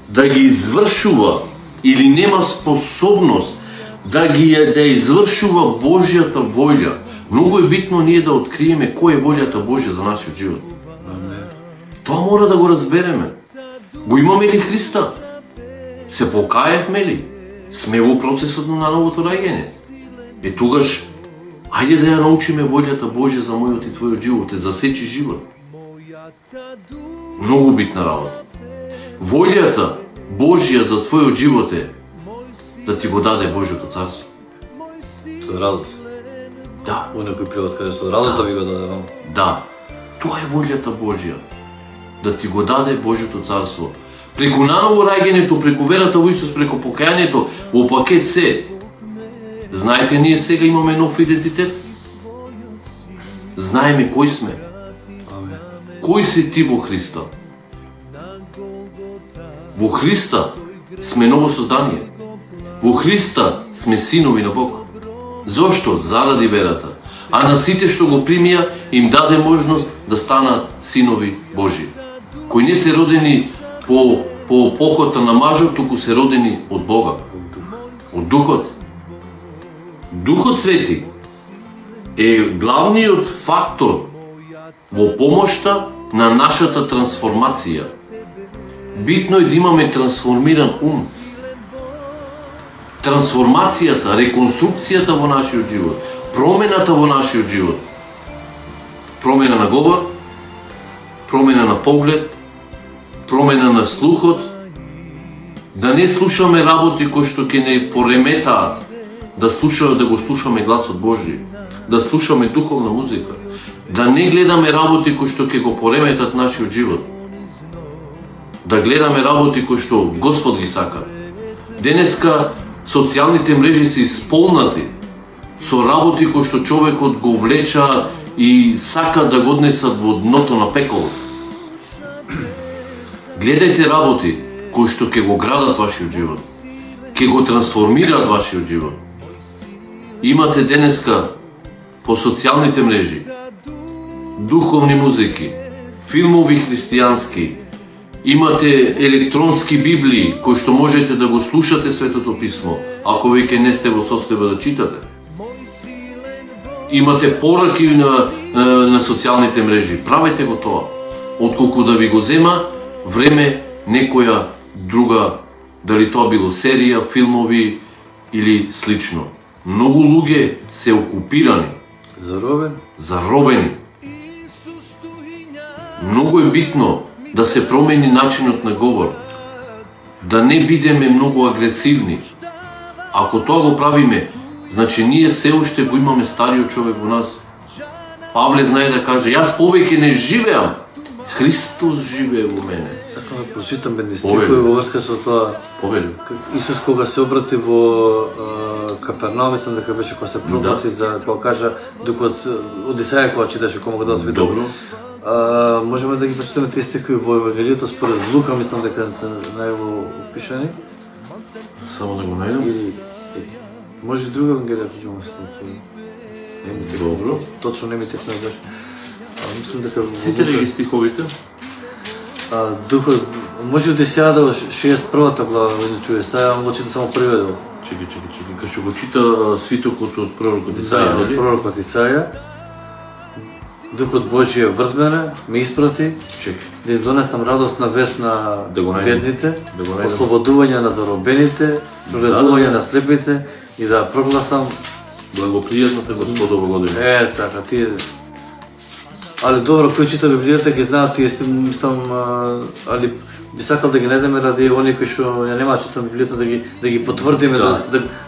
да ги извршува или нема способност да извршува Божјата волја, многу е битно ние да откриеме кој е волјата Божја за нашиот живот. Тоа мора да го разбереме. Го имаме ли Христа? Се покаевме ли? Сме во процесот на новото раѓање? Тогаш, ајде да ја научиме волјата Божја за мојот и твојот живот, засечи живот. Многу битна работа. Волјата Божја за твојот живот е да ти го даде Божјото царство. Со радост. Да. У некој превод каде со радост да ви го даде вам. Да. Тоа е волјата Божја. Да ти го даде Божјото царство. Преку наново раѓањето, преку верата во Исус, преку покајањето, во пакет се. Знаете, ние сега имаме нов идентитет. Знаеме кој сме. Кој си ти во Христа? Во Христа сме ново создание. Во Христа сме синови на Бог. Зошто? Заради верата. А на сите што го примија им даде можност да станат синови Божи. Кои не се родени по похота на мажот, туку се родени од Бога. Од Духот. Духот Свети е главниот фактор во помошта на нашата трансформација. Битно е да имаме трансформиран ум. Трансформацијата, реконструкцијата во нашиот живот, промената во нашиот живот. Промена на говор, промена на поглед, промена на слухот, да не слушаме работи кои што ќе не пореметаат, да го слушаме гласот Божји, да слушаме духовна музика, да не гледаме работи кои што ќе го пореметат нашиот живот, да гледаме работи кои што Господ ги сака. Денеска социјалните мрежи се исполнати со работи кои што човекот го влеча и сака да го однесат во дното на пеколот. Гледајте работи кои што ќе го градат вашиот живот, ќе го трансформираат вашиот живот. Имате денеска по социјалните мрежи духовни музики, филмови христијански, имате електронски библии кои што можете да го слушате Светото Писмо, ако веќе не сте во состојба да читате. Имате пораки на социјалните мрежи, правете го тоа, отколку да ви го зема време некоја друга, дали тоа било серија, филмови или слично. Многу луѓе се окупирани, заробени. Многу е битно да се промени начинот на говор, да не бидеме многу агресивни. Ако тоа го правиме, значи ние се уште го имаме стариот човек во нас. Павле знае да каже, јас повеќе не живеам, Христос живее во мене. Сакам да прочитам едни стихови во врска со тоа. Повели. Исус кога се обрати во Капернаум, мислам дека беше кога се прогласи за кога кажа докато од Исаја кога читаше кога го дава Светот. Добро. Можеме да ги прочитаме тие стихови во Евангелието според Лука, мислам дека се најво опишани. Само да го најдам. Или може и друга Евангелија да имаме. Добро. Точно не ми текна беше. Мислам дека Сите ли ги стиховите? Духот може од Исаја 61-та глава да чуе. Сега го чита само преведено. Чекај, кај го чита свитокот од пророкот Исаја, дали? Пророкот Исаја. Духот Божји врз мене, ме испрати, да им донесам радосна вест на бедните, ослободување на заробените, прогледување на слепите и да прогласам благопријатната Господова година. Така, тие. Али добро, кој чита Библијата ги знаат тие, мислам, али би сакал да ги најдеме ради оние кои што ја нема читам Библијата да ги потврдиме,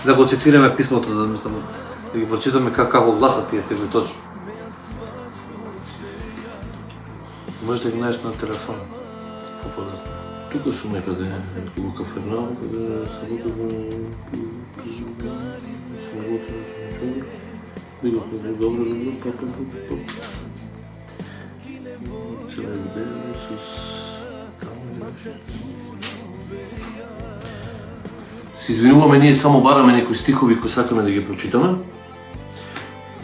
да го цитираме писмото, да ги прочитаме како гласат тие стихови точно. Може да ги најдеш на телефон. Поподоста. Тука сум некаде, во Кафернаум, каде се готово... Сме готови, сме чули. Видохме го добро, Цела идеја, Исус... Се извинуваме, ние само бараме некои стихови кои сакаме да ги прочитаме.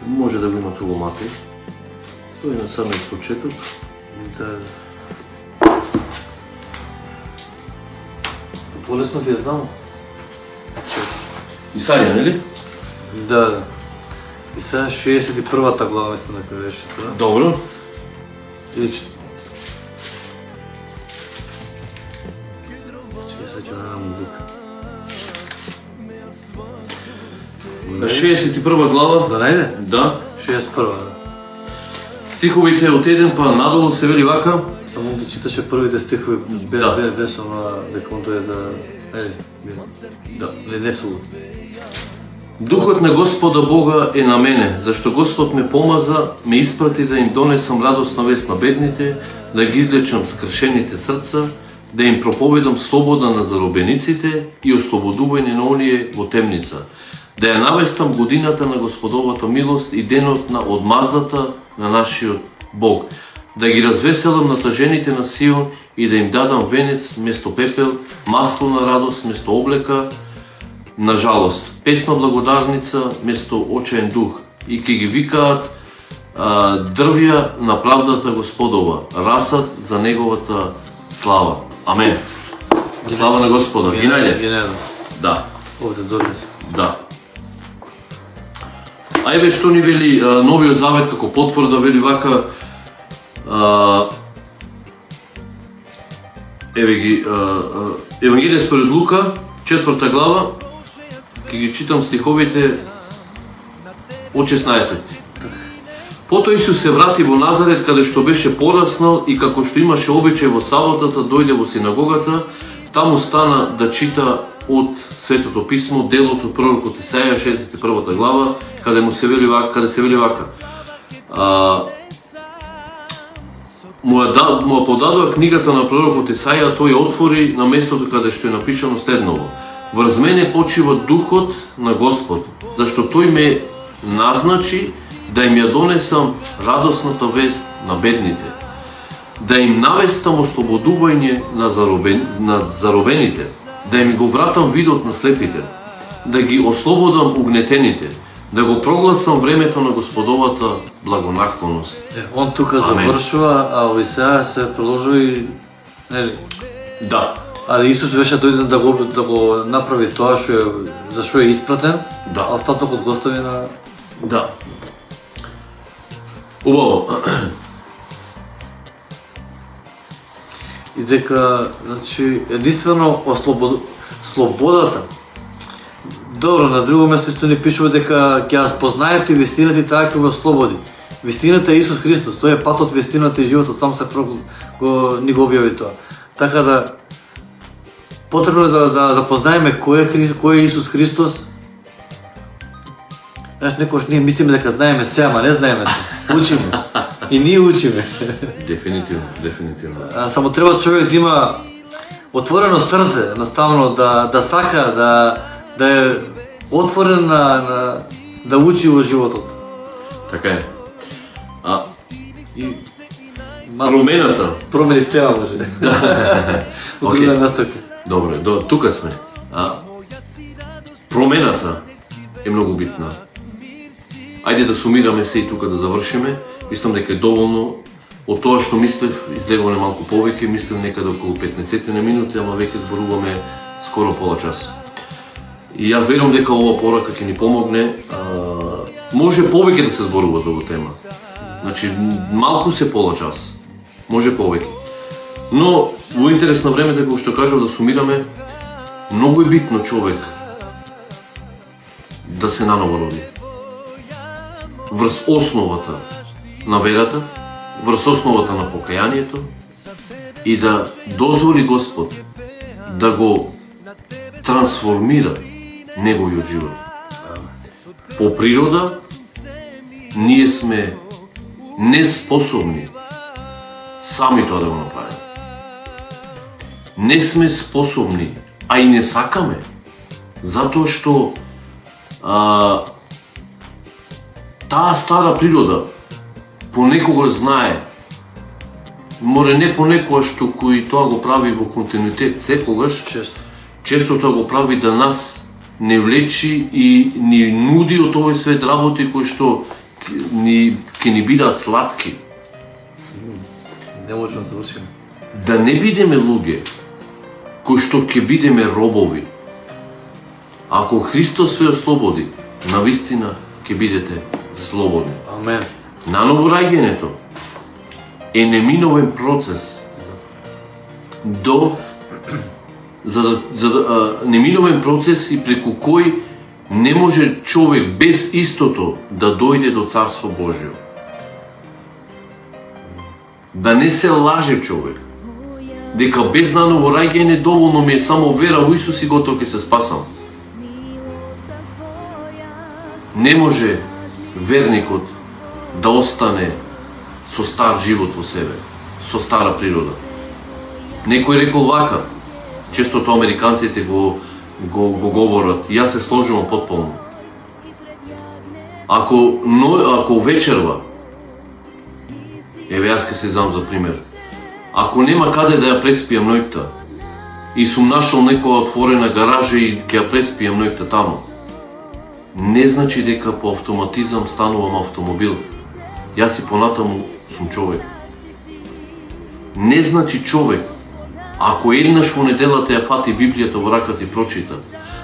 Може да го имате во Матеј. Тој е на самиот почеток. Да. Полесно ти е таму? Исаија, нели? Да, да. И сега 61-та глава мислам дека беше тоа. Добро. Или че... Чекай, сега ќе најдам бука. 61 глава. Да најде? Да. 61-та, да. Стиховите од еден па надолу се вели вака. Само ги читаше првите стихови без Да. без она дека он дое да... Да. Или не су. Духот на Господа Бога е на мене, зашто Господ ме помаза, ме испрати да им донесам радосна вест на бедните, да ги излечам скршените срца, да им проповедам слобода на заробениците и ослободување на оние во темница, да ја навестам годината на Господовата милост и денот на одмаздата на нашиот Бог, да ги развеселам натажените на Сион и да им дадам венец место пепел, масло на радост место облека, на жалост, песна благодарница место очаен дух и ке ги викаат дрвја на правдата Господова, расат за неговата слава. Амен. Слава на Господа. Ги најде? Ги најдам. Да. Овде доле се. Да. Ајбе што ни вели Новиот Завет како потврда, вели вака еве ги Евангелие според Лука, 4 глава, ќе ги читам стиховите од 16. Потоа Исус се врати во Назарет, каде што беше пораснал и како што имаше обичај во саботата, дојде во синагогата, таму стана да чита од Светото писмо, делот од пророкот Исаија, 61 глава, каде му се вели вака. Му ја подадоа книгата на пророкот Исаија, тој ја отвори на местото каде што е напишано следново: Врз мене почива духот на Господ, зашто тој ме назначи да им ја донесам радосната вест на бедните, да им навестам ослободување на заробените, да им го вратам видот на слепите, да ги ослободам угнетените, да го прогласам времето на Господовата благонаклоност. Он тука Амен. завршува, а во Исаја се продолжува и... Нели? Да, Ali Isus беше дојден да го направи тоа што е, за што е испратен, Да. а остатокот го остави на... да. Убаво. И дека, значи, единствено слободата. Добро, на друго место што ни пишува дека ќе ја спознаете вистината и таа ќе го ослободи. Вистината е Исус Христос, тој е патот, вистината и животот, сам се ни го објави тоа. Така да потребно е да познаеме кој е Исус Христос. Знаеш, некојаш ние мислиме дека знаеме се, ама не знаеме се. Учиме. И ние учиме. Definitivno, definitivno. Само треба човек да има отворено срце, едноставно да сака, да е отворен да учи во животот. Така е. И Промената. промени цела може. Од Окей. друга насока. Добре, тука сме. Промената е многу битна. Ајде да сумираме се и тука да завршиме. Мислам дека е доволно од тоа што мислев, излегуваме малку повеќе, мислев некаде околу 15 на минути, ама веќе зборуваме скоро пола час. И ја верувам дека ова порака ќе ни помогне. Може повеќе да се зборува за оваа тема. Значи, малку се пола час. Може повеќе. Но, во интерес на време, како што кажав, да сумираме, многу е битно човек да се наново роди. Врз основата на верата, врз основата на покајанието и да дозволи Господ да го трансформира неговиот живот. По природа, ние сме неспособни сами тоа да го направиме. Не сме способни, а и не сакаме, затоа што таа стара природа понекогаш знае, море не понекогаш, што кој тоа го прави во континуитет секогаш, често тоа го прави да нас не влечи и ни нуди од овој свет работи кои што ќе ни бидат сладки. Не можеме да завршиме. Да не бидеме луѓе кои што ќе бидеме робови. Ако Христос ве ослободи, навистина ќе бидете слободни. Амен. Наново раѓањето е неминовен процес неминовен процес и преку кој не може човек без истото да дојде до Царство Божјо. Да не се лаже човек. Дека без наново раѓање доволно ми е само вера во Исус и готово ќе се спасам. Не може верникот да остане со стар живот во себе, со стара природа. Некој рекол вака, честото американците го говорат, и јас се сложувам потполно. Ако вечерва, еве јас ке се знам за пример, ако нема каде да ја преспијам ноќта и сум нашол некоја отворена гаража и ќе ја преспијам ноќта таму, не значи дека по автоматизам станувам автомобил. Јас и понатаму сум човек. Не значи човек, ако еднаш во неделата ја фати Библијата во раката и прочита,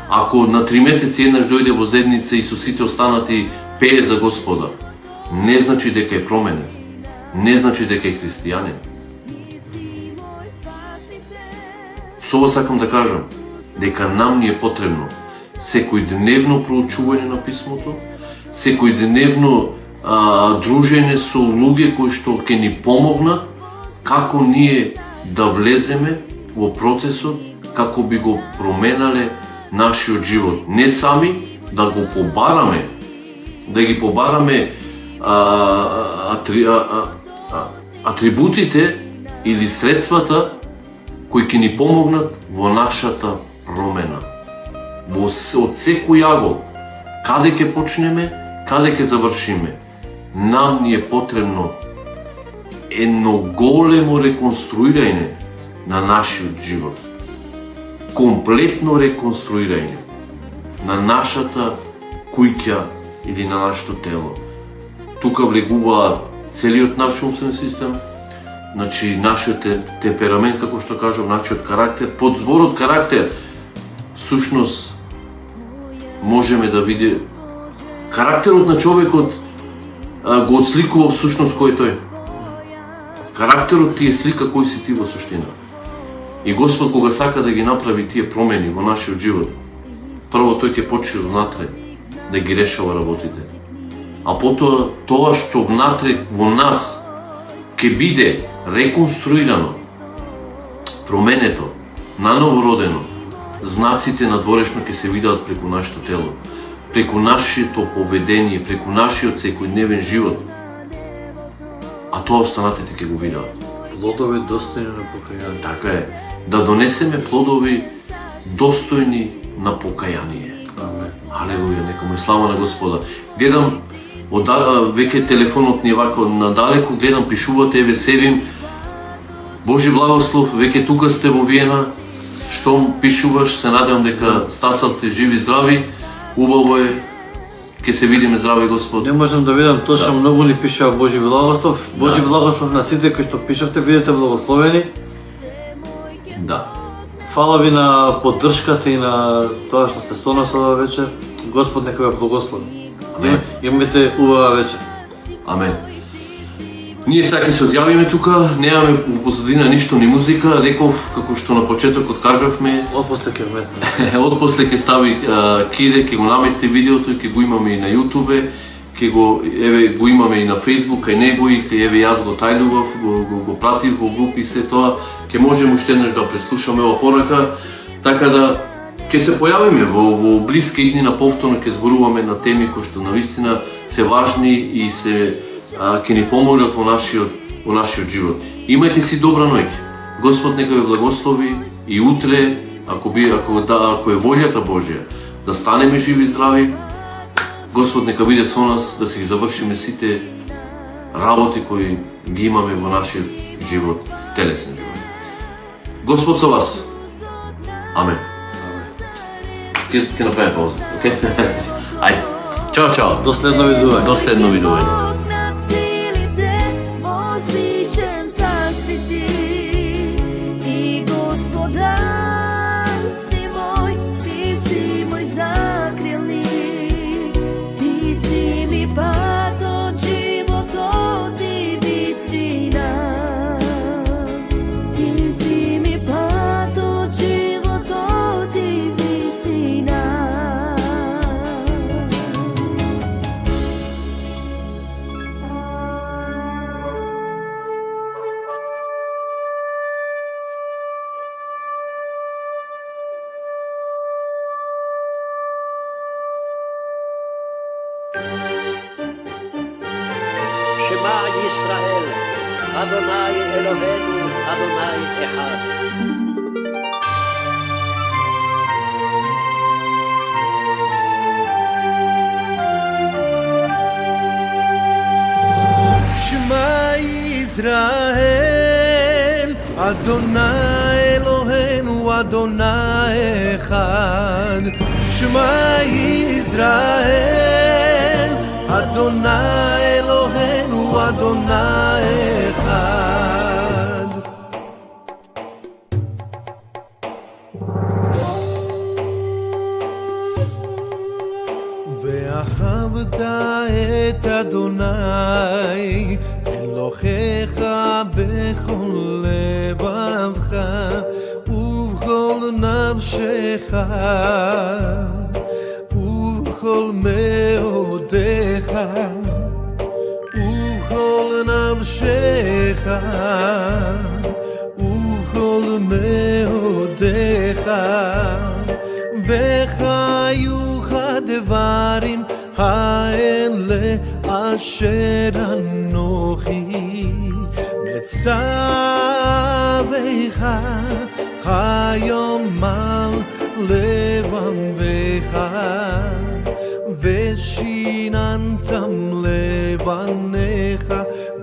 ако на 3 месеци еднаш дојде во зедница и со сите останати пее за Господа, не значи дека е променен. Не значи дека е христијанин. Со ова сакам да кажам дека нам ни е потребно секојдневно проучување на писмото, секојдневно дружење со луѓе кои што ќе ни помогнат како ние да влеземе во процесот, како би го променале нашиот живот. Не сами да го побараме, да ги побараме атрибутите или средствата кои ќе ни помогнат во нашата промена. Од секој агол, каде ќе почнеме, каде ќе завршиме, нам ни е потребно едно големо реконструирање на нашиот живот. Комплетно реконструирање на нашата куќа или на нашето тело. Тука влегува целиот наш умствен систем, значи нашиот темперамент, како што кажам, нашиот карактер. Под зборот карактер, всушност, можеме да види карактерот на човекот го отсликува всушност кој тој. Карактерот ти е слика кој си ти во суштина. И Господ кога сака да ги направи тие промени во нашиот живот, прво тој ќе почне внатре да ги решава работите. А потоа тоа што внатре во нас ќе биде реконструирано, променето, наново родено, знаците надворешно ќе се видат преку нашето тело, преку нашето поведение, преку нашиот секојдневен живот. А тоа останатите ќе го видат. Плодови достојни на покаяние. Така е. Да донесеме плодови достојни на покаяние. Амен. Алелуја, нека му е слава на Господа. Гледам, веќе телефонот ни е вака надалеку, гледам, пишувате, еве севим. Божи благослов, веќе тука сте во Виена. Штом пишуваш, се надевам дека стасавте живи, здрави. Убаво е, ќе се видиме, здрави Господ. Не можам да видам точно, многу ни пишува Божи благослов. Божи благослов на сите кои што пишавте, бидете благословени. Да. Фала ви на поддршката и на тоа што сте со нас ова вечер. Господ нека ве благослови. Амен. Имате убава вечер. Амен. Ние сега ќе се одјавиме тука, немаме во позадина ништо ни музика, реков, како што на почетокот кажавме, Отпосле ќе вметне. отпосле ќе стави Кире, ќе го намести видеото и ќе го имаме и на YouTube, ќе го имаме и на Facebook, кај него и кај еве јас го тајлував, го пратив во групи и се тоа, ќе можеме уште еднаш да преслушаме ова порака, така да ќе се појавиме во блиски идни на повторно, ќе зборуваме на теми кои што навистина се важни и се ќе ни помогнат во нашиот живот. Имајте си добра ноќ. Господ нека ве благослови и утре, ако е волјата Божја, да станеме живи и здрави. Господ нека биде со нас да се ги завршиме сите работи кои ги имаме во нашиот живот, телесен живот. Господ со вас. Амен. Ќе направиме пауза, окей? Ајде. Чао, чао. До следно видување. До следно видување. Бог над силите, возвишен цар си si mi pad od života i vistina. Ti si mi pad od života i vistina. שמע ישראל, אדוני אלוהינו, אדוני אחד. שמע ישראל, אדוני אלוהינו, אדוני אחד. שמע ישראל, אדוני אלוהינו, אדוני אחד. ואהבת את אדוני אלוהיך בכל לבבך ובכל נפשך ובכל מאודיך ובכל נפשך ובכל מאודיך וחיוך הדברים האלה אשר אנוכי מצווך היום על לבבך ושיננתם לבניך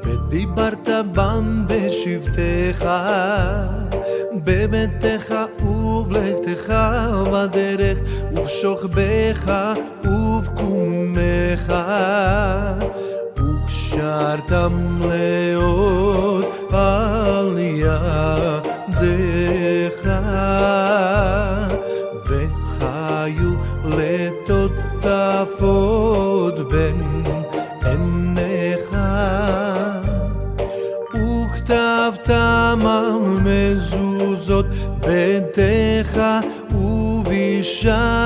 ודיברת בם בשבתך בביתך ובלכתך בדרך ובשוכבך ובקומך וקשרתם לאות על ידך וחיו לטוטפות בין עיניך וכתבתם על מזוזות ביתך ובשעריך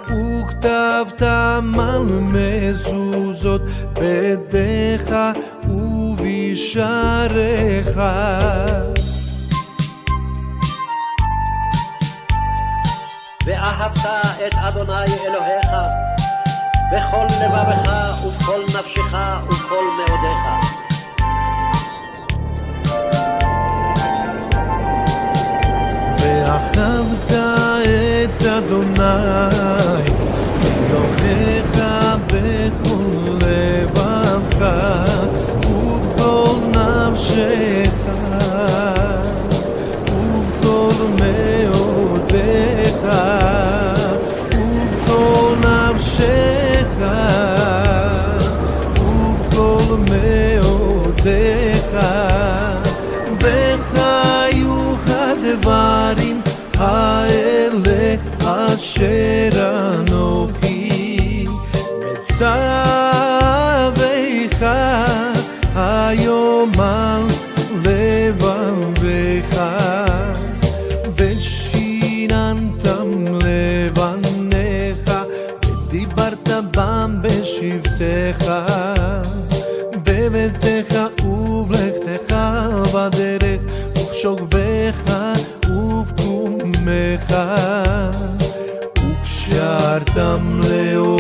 וכתבתם על מזוזות ביתך ובשעריך ואהבת את אדוני אלוהיך בכל לבבך ובכל נפשך ובכל מאודיך. ואהבת את אדוני אלוהיך בכל לבבך ובכל נפשך ובכל מאודיך ובכל נפשך ובכל מאודיך וחיו הדברים האלה אשר אנוכי מצווך היום על לבבך ושיננתם לבניך ודיברת בם בשבתך בביתך ובלכתך בדרך ובשוכבך ובקומך וקשרתם לאות